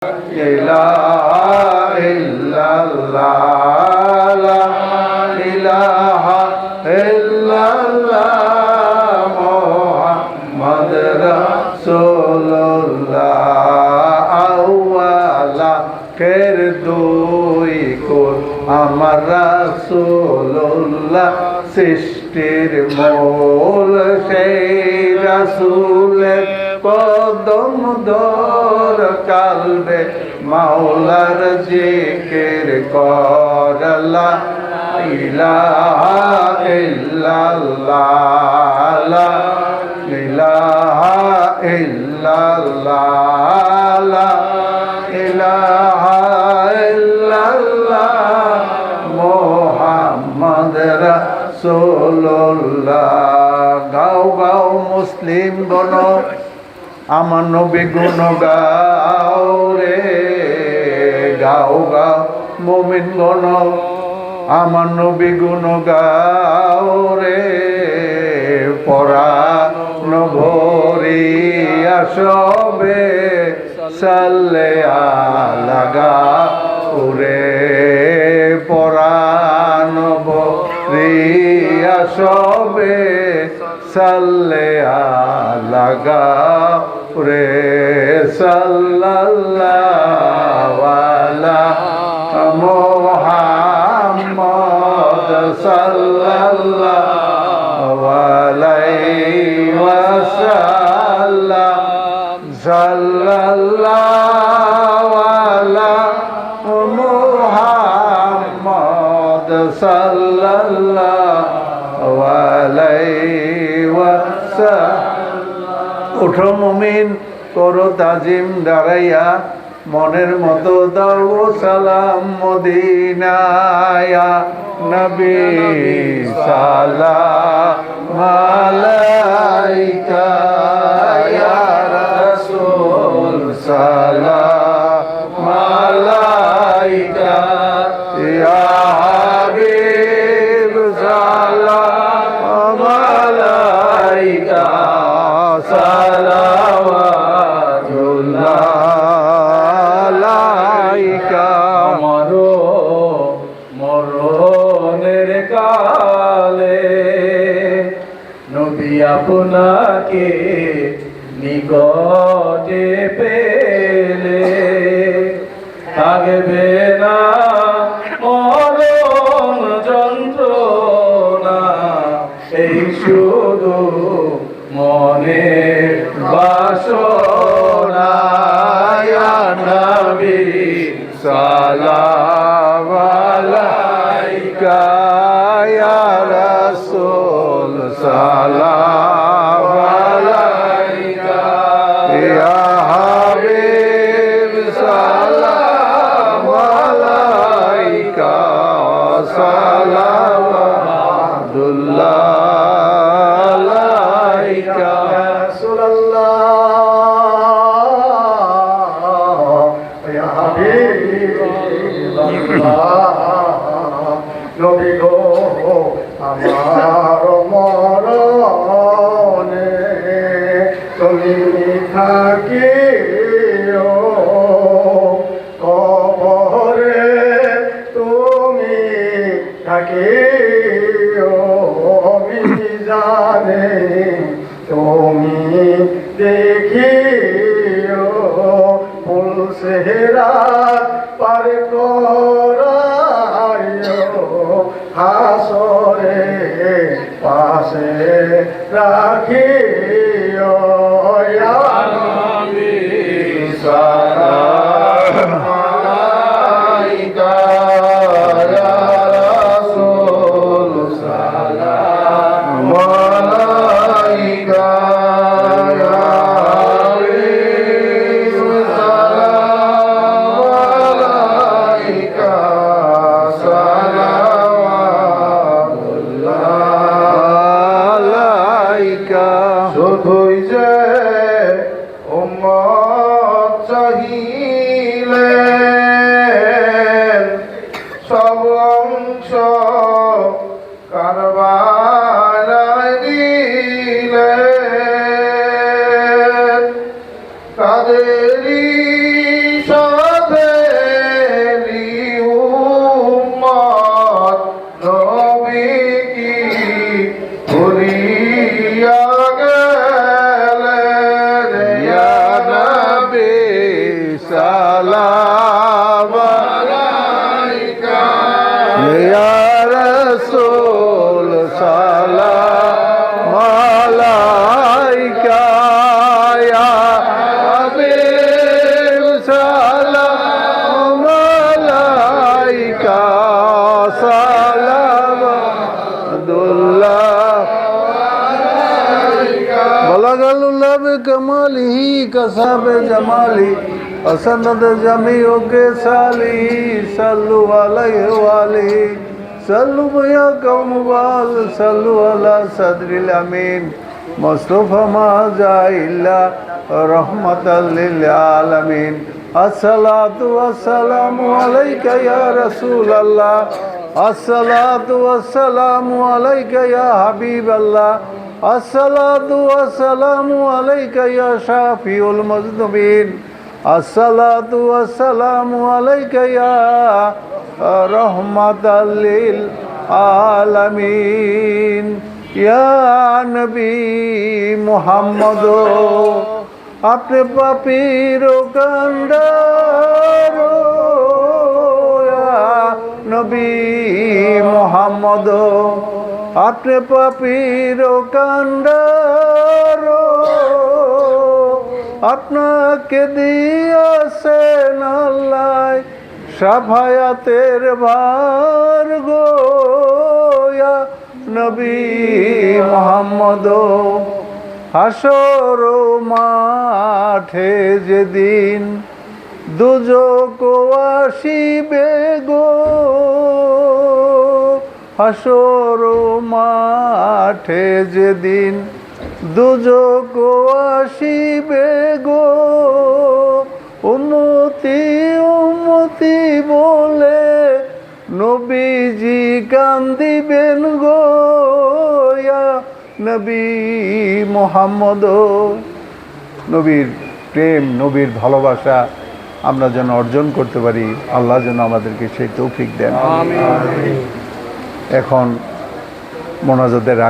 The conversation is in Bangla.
ইলাহা ইল্লাল্লাহ লা ইলাহা ইল্লাল্লাহ মুহাম্মদ রাসূলুল্লাহ আওয়ালা কের দুই কুল আমার রাসূলুল্লাহ সৃষ্টির মূল সেই রাসূলের কদম দর কালবে মাওলার জিকির কর লা ইলাহা ইল্লাল্লাহ লা ইলাহা ইল্লাল্লাহ লা ইলাহা ইল্লাল্লাহ মুহাম্মদ রাসূলুল্লাহ। গাও গাও মুসলিম গণ আমার নবী গুণ গাও রে, গাও গাও মুমিন গণ আমার নবী গুণ গাও রে, পরাণ ভরিয়া সবে সাল্লে আলা গাও রে, পরাণ ভরিয়া সবে সাল্লে আলা গাও রে, সাল্লাল্লাহু আলা মুহাম্মদ সাল্লাল্লাহু আলাইহি ওয়াসাল্লাম, সাল্লাল্লাহু আলা মুহাম্মদ সাল্লাল্লাহু আলাইহি ওয়াসাল্লাম। ওঠো মুমিন করো তাজিম দাঁড়াইয়া, মনের মতো দাও সালাম মদিনায়, নবী সালাম আলাইকা ইয়া রাসূল সালাম আলাইকা ইয়া হাবিব সালাম আলাইকা, সালাওয়াতুল্লাহ আলাইকা। আমারও মরণের কালে নবী আপনাকে নিকটে পেলে থাকবে না মরণ যন্ত্রণা, এই শুধু মনের বাসনা, ইয়া নবী সালাম আলাইকা ইয়া রাসূল সালাম আলাইকা ইয়া হাবিব সালাম আলাইকা, সালাওয়াতুল্লাহ আলাইকা। নবী গো আমার মরণে তুমি থাকিও, কবরে তুমি থাকিও, মিজানে তুমি দেখিও, ফুল সেহরা পার করাইও, হাসরে পাশে রাখিও, ইয়া নবী সালাম আলাইকা ইয়া রাসূল সালাম আলাইকা ইয়া হাবিব সালাম আলাইকা, সালাওয়াতুল্লাহ আলাইকা। শুধুই যে উম্মত চাহিলেন সব অংশ কারবালায় দিলেন, কাদেরই সালাম আলাইকা ইয়া রাসূল সালাম আলাইকা ইয়া হাবিব সালাম আলাইকা সালাম আব্দুল্লাহ বলাগালুল্লাহ বিকমালিহি কাসাবে জামালি असनद जमीओ के साली सल्लु अलैहि वाली सल्लु या कौम वाल सल्लु अला सदरिल अमीन मुस्तफा माजाइल्ला रहमतल लिल आलमीन अस्सलातु वस्सलामु अलैका या रसूल अल्लाह अस्सलातु वस्सलामु अलैका या हबीब अल्लाह अस्सलातु वस्सलामु अलैका या शाफिउल मुज़निबीन अस्सलातु वस्सलामु अलैका या रहमतल लिल आलमीन या नबी मुहम्मद अपने पापीरो कंडारो या नबी मुहम्मद अपने पापीरो कंडारो আপনাকে দিয়েছেন আল্লাহ সাফায়াতের ভার গো ইয়া নবী মুহাম্মদ হাসর মাঠে যেদিন দুজক আসিবে গো হাসর মাঠে যেদিন দুজক আসিবে গো উম্মতি উম্মতি বলে নবীজি কান্দিবেন গো ইয়া নবী মুহাম্মদ নবীর প্রেম নবীর ভালোবাসা আমরা যেন অর্জন করতে পারি আল্লাহ যেন আমাদেরকে সেই তৌফিক দেন এখন মোনাজাতের